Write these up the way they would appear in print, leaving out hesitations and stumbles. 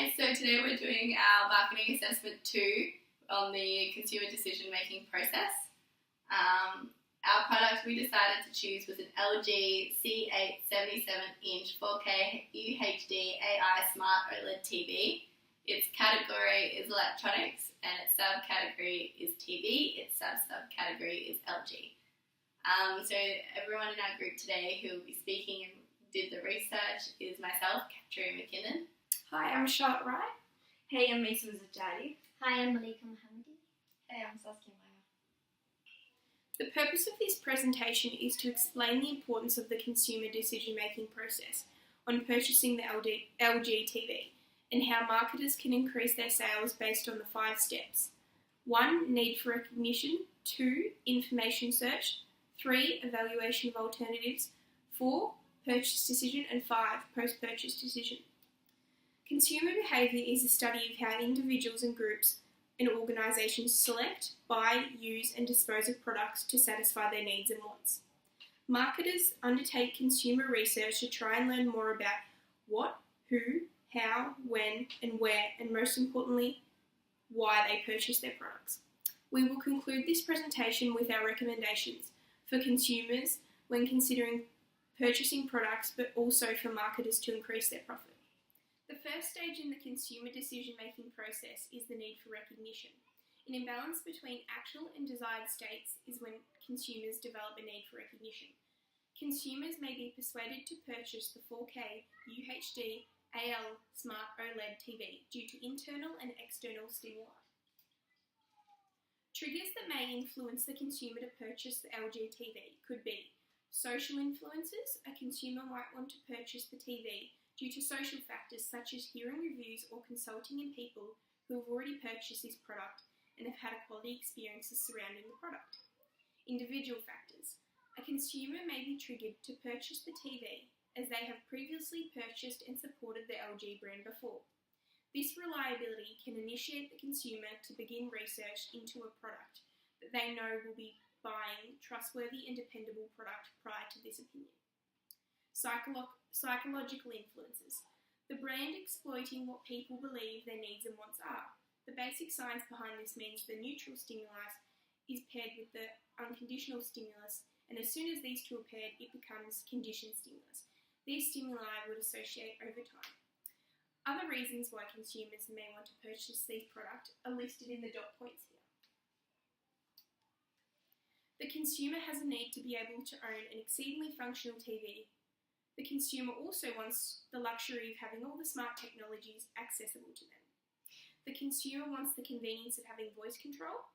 Hi, so today we're doing our marketing assessment 2 on the consumer decision making process. Our product we decided to choose was an LG C8 77-inch 4K UHD AI Smart OLED TV. Its category is electronics and its subcategory is TV. Its subcategory is LG. So everyone in our group today who will be speaking and did the research is myself, Katrin McKinnon. Hi, I'm Charlotte Wright. Hey, I'm Mesa Zadadi. Hi, I'm Malika Mohammadi. Hey, I'm Saskia Maya. The purpose of this presentation is to explain the importance of the consumer decision-making process on purchasing the LG TV and how marketers can increase their sales based on the 5 steps. 1. Need for recognition. 2. Information search. 3. Evaluation of alternatives. 4. Purchase decision. And 5. Post-purchase decision. Consumer behaviour is a study of how individuals and groups and organisations select, buy, use and dispose of products to satisfy their needs and wants. Marketers undertake consumer research to try and learn more about what, who, how, when and where, and most importantly, why they purchase their products. We will conclude this presentation with our recommendations for consumers when considering purchasing products, but also for marketers to increase their profit. The first stage in the consumer decision-making process is the need for recognition. An imbalance between actual and desired states is when consumers develop a need for recognition. Consumers may be persuaded to purchase the 4K UHD AL Smart OLED TV due to internal and external stimuli. Triggers that may influence the consumer to purchase the LG TV could be social influences. A consumer might want to purchase the TV due to social factors such as hearing reviews or consulting in people who have already purchased this product and have had quality experiences surrounding the product. Individual factors. A consumer may be triggered to purchase the TV as they have previously purchased and supported the LG brand before. This reliability can initiate the consumer to begin research into a product that they know will be buying trustworthy and dependable product prior to this opinion. Psychological influences. The brand exploiting what people believe their needs and wants are. The basic science behind this means the neutral stimulus is paired with the unconditional stimulus, and as soon as these two are paired, it becomes conditioned stimulus. These stimuli would associate over time. Other reasons why consumers may want to purchase these products are listed in the dot points here. The consumer has a need to be able to own an exceedingly functional TV. The consumer also wants the luxury of having all the smart technologies accessible to them. The consumer wants the convenience of having voice control.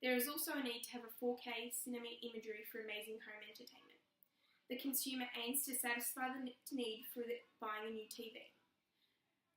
There is also a need to have a 4K cinema imagery for amazing home entertainment. The consumer aims to satisfy the need for buying a new TV.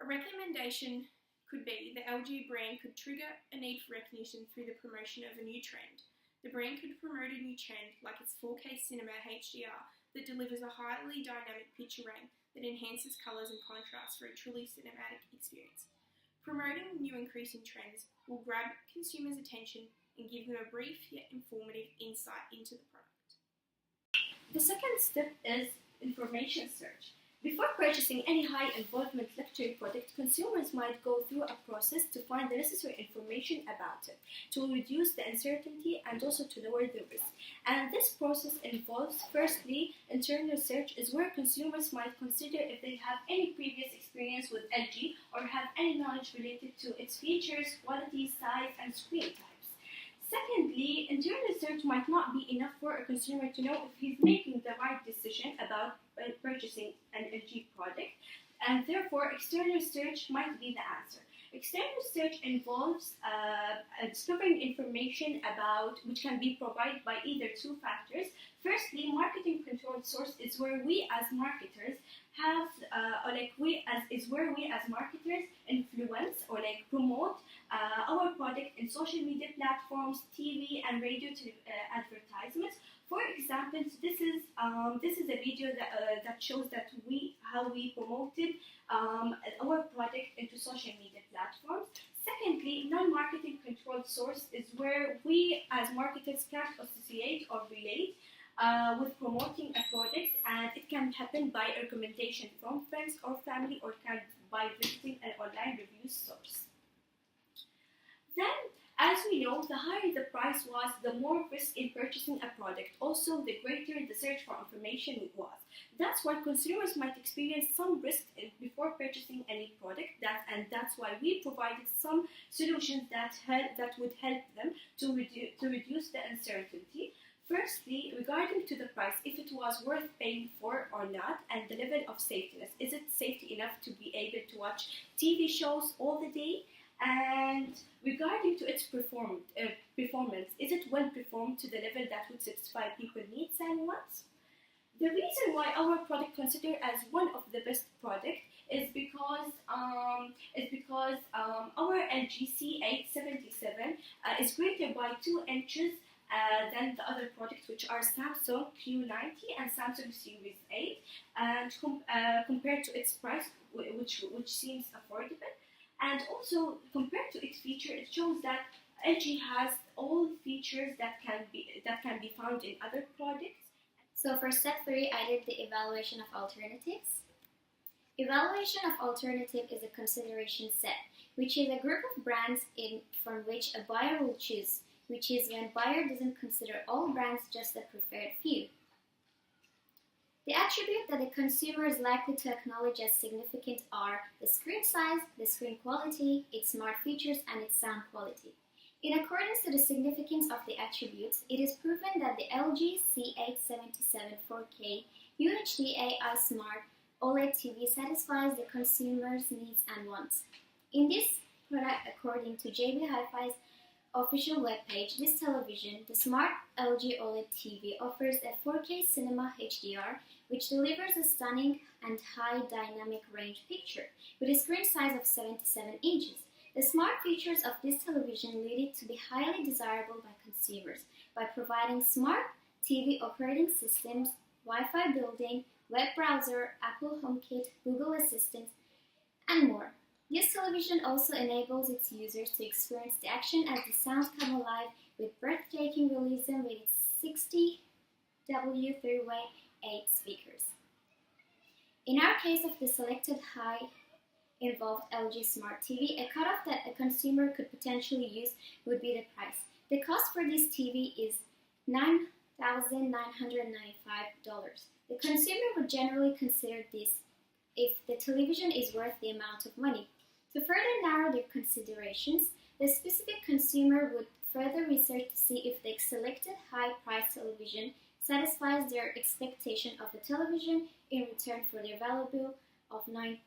A recommendation could be the LG brand could trigger a need for recognition through the promotion of a new trend. The brand could promote a new trend like its 4K cinema HDR that delivers a highly dynamic picture range that enhances colours and contrast for a truly cinematic experience. Promoting new increasing trends will grab consumers' attention and give them a brief yet informative insight into the product. The second step is information search. Before purchasing any high-involvement luxury product, consumers might go through a process to find the necessary information about it, to reduce the uncertainty and also to lower the risk. And this process involves, firstly, internal search is where consumers might consider if they have any previous experience with LG or have any knowledge related to its features, quality, size, and screen types. Secondly, internal search might not be enough for a consumer to know if he's making the right decision about purchasing an LG product, and therefore external search might be the answer. External search involves discovering information about which can be provided by either 2 factors. Firstly, marketing controlled source is where we as marketers have, we as marketers influence or promote our product in social media platforms, TV and radio advertisements. For example, this is a video that shows how we promoted our product into social media platforms. Secondly, non-marketing controlled source is where we as marketers can't associate or relate with promoting a product, and it can happen by recommendation from friends or family, or can by visiting an online review price was, the more risk in purchasing a product. Also, the greater the search for information was. That's why consumers might experience some risk before purchasing any product. That's why we provided some solutions that would help them to reduce the uncertainty. Firstly, regarding to the price, if it was worth paying for or not, and the level of safetyness. Is it safety enough to be able to watch TV shows all the day? And regarding to its performance, is it well performed to the level that would satisfy people's needs and wants? The reason why our product considered as one of the best product is because our LG C877 is greater by 2 inches than the other products, which are Samsung Q90 and Samsung Series 8, and compared to its price, which seems affordable. And also, compared to its feature, it shows that LG has all features that can be found in other products. So for step 3, I did the evaluation of alternatives. Evaluation of alternative is a consideration set, which is a group of brands from which a buyer will choose, which is when buyer doesn't consider all brands, just the preferred few. The attributes that the consumer is likely to acknowledge as significant are the screen size, the screen quality, its smart features, and its sound quality. In accordance to the significance of the attributes, it is proven that the LG C877 4K UHD AI Smart OLED TV satisfies the consumer's needs and wants. In this product, according to JB Hi-Fi's official webpage, this television, the Smart LG OLED TV, offers a 4K Cinema HDR, which delivers a stunning and high dynamic range picture with a screen size of 77 inches. The smart features of this television lead it to be highly desirable by consumers by providing smart TV operating systems, Wi-Fi built-in, web browser, Apple HomeKit, Google Assistant, and more. This television also enables its users to experience the action as the sounds come alive with breathtaking realism with its 60W 3-way 8 speakers. In our case of the selected high-involved LG Smart TV, a cutoff that a consumer could potentially use would be the price. The cost for this TV is $9,995. The consumer would generally consider this if the television is worth the amount of money. To further narrow their considerations, the specific consumer would further research to see if the selected high-priced television satisfies their expectation of a television in return for their value of $9,995.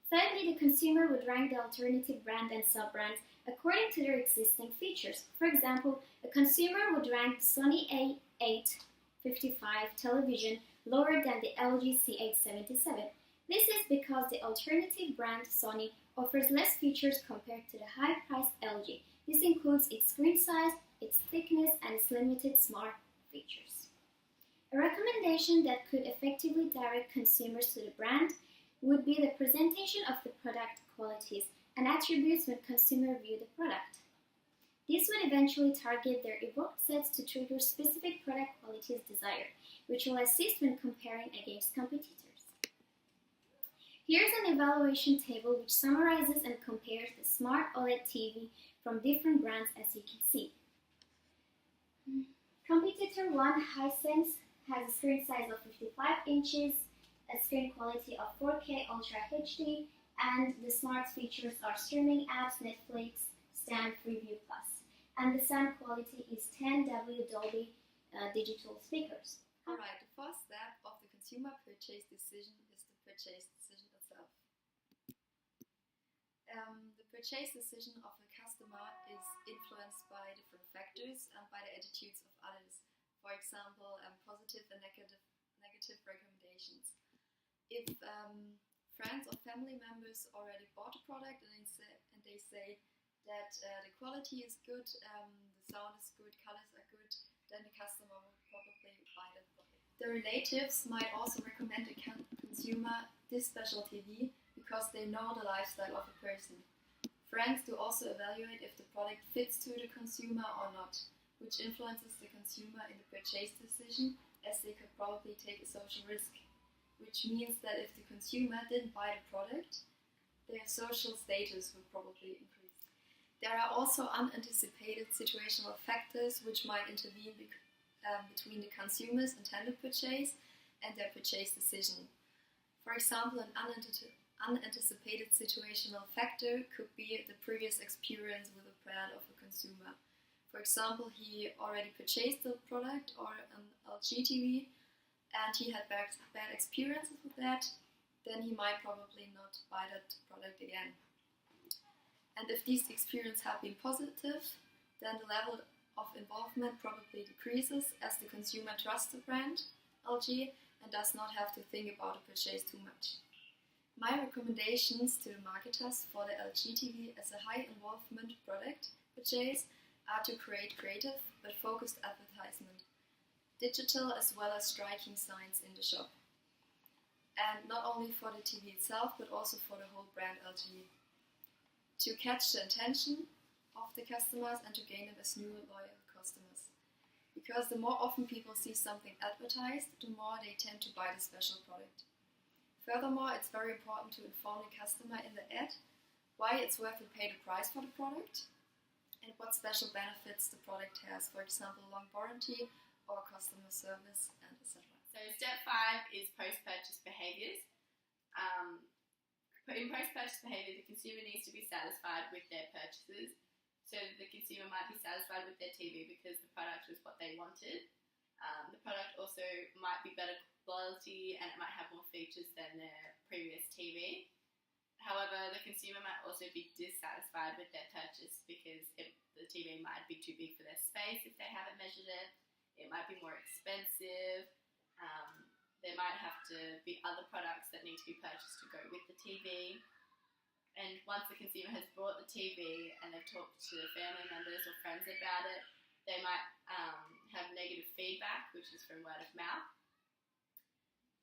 Thirdly, the consumer would rank the alternative brand and sub-brands according to their existing features. For example, a consumer would rank the Sony A855 television lower than the LG C877. This is because the alternative brand Sony offers less features compared to the high-priced LG. This includes its screen size, its thickness, and its limited smart features. A recommendation that could effectively direct consumers to the brand would be the presentation of the product qualities and attributes when consumers view the product. This would eventually target their evoked sets to trigger specific product qualities desired, which will assist when comparing against competitors. Here's an evaluation table which summarizes and compares the Smart OLED TV from different brands, as you can see. Competitor 1, Hisense, has a screen size of 55 inches, a screen quality of 4K Ultra HD, and the smart features are streaming apps, Netflix, Stand Freeview Plus, and the sound quality is 10W Dolby digital speakers. Alright, the first step of the consumer purchase decision is the purchase decision itself. The purchase decision of a customer is influenced by different factors and by the attitudes of others. For example, positive and negative recommendations. If friends or family members already bought a product and they say that the quality is good, the sound is good, colors are good, then the customer will probably buy that product. The relatives might also recommend a consumer this special TV because they know the lifestyle of a person. Friends do also evaluate if the product fits to the consumer or not, which influences the consumer in the purchase decision, as they could probably take a social risk, which means that if the consumer didn't buy the product, their social status would probably increase. There are also unanticipated situational factors which might intervene between the consumer's intended purchase and their purchase decision. For example, an unanticipated situational factor could be the previous experience with a brand of a consumer. For example, he already purchased the product or an LG TV and he had bad experiences with that, then he might probably not buy that product again. And if these experiences have been positive, then the level of involvement probably decreases as the consumer trusts the brand LG and does not have to think about a purchase too much. My recommendations to the marketers for the LG TV as a high involvement product purchase are to create creative but focused advertisement, digital as well as striking signs in the shop. And not only for the TV itself but also for the whole brand LG. To catch the attention of the customers and to gain them as new loyal customers. Because the more often people see something advertised, the more they tend to buy the special product. Furthermore, it's very important to inform the customer in the ad why it's worth to pay the price for the product and what special benefits the product has, for example, long warranty or customer service and etc. So step 5 is post-purchase behaviours. In post-purchase behaviour, the consumer needs to be satisfied with their purchases. So the consumer might be satisfied with their TV because the product was what they wanted. The product also might be better quality and it might have more features than their previous TV. However, the consumer might also be dissatisfied with their purchase because the TV might be too big for their space if they haven't measured it. It might be more expensive. There might have to be other products that need to be purchased to go with the TV. And once the consumer has bought the TV and they've talked to family members or friends about it, they might have negative feedback, which is from word of mouth.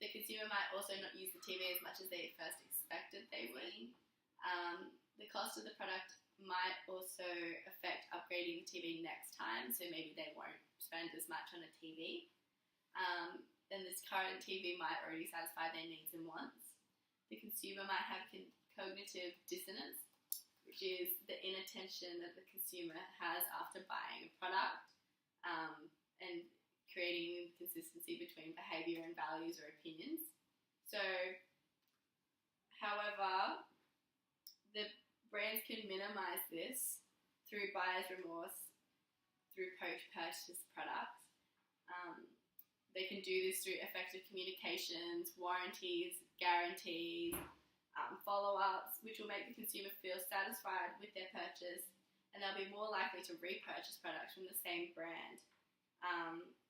The consumer might also not use the TV as much as they first expected they would. The cost of the product might also affect upgrading the TV next time, so maybe they won't spend as much on a TV. Then this current TV might already satisfy their needs and wants. The consumer might have cognitive dissonance, which is the inattention that the consumer has after buying a product and creating consistency between behaviour and values or opinions. So, however, the brands can minimise this through buyer's remorse, through post-purchase products. They can do this through effective communications, warranties, guarantees, follow-ups, which will make the consumer feel satisfied with their purchase, and they'll be more likely to repurchase products from the same brand,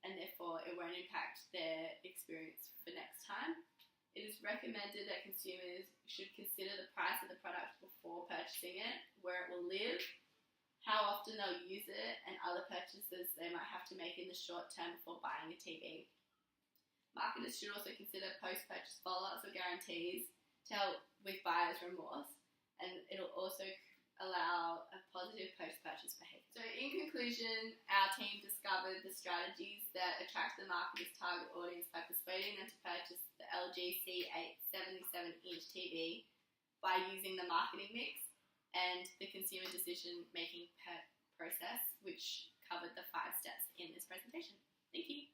and therefore it won't impact their experience for next time. It is recommended that consumers should consider the price of the product before purchasing it, where it will live, how often they'll use it, and other purchases they might have to make in the short term before buying a TV. Marketers should also consider post-purchase follow-ups or guarantees to help with buyer's remorse, and it'll also allow a positive post-purchase behaviour. So in conclusion, our team discovered the strategies that attract the marketer's target audience by persuading them to purchase the LG C8 77-inch TV by using the marketing mix and the consumer decision-making process, which covered the 5 steps in this presentation. Thank you.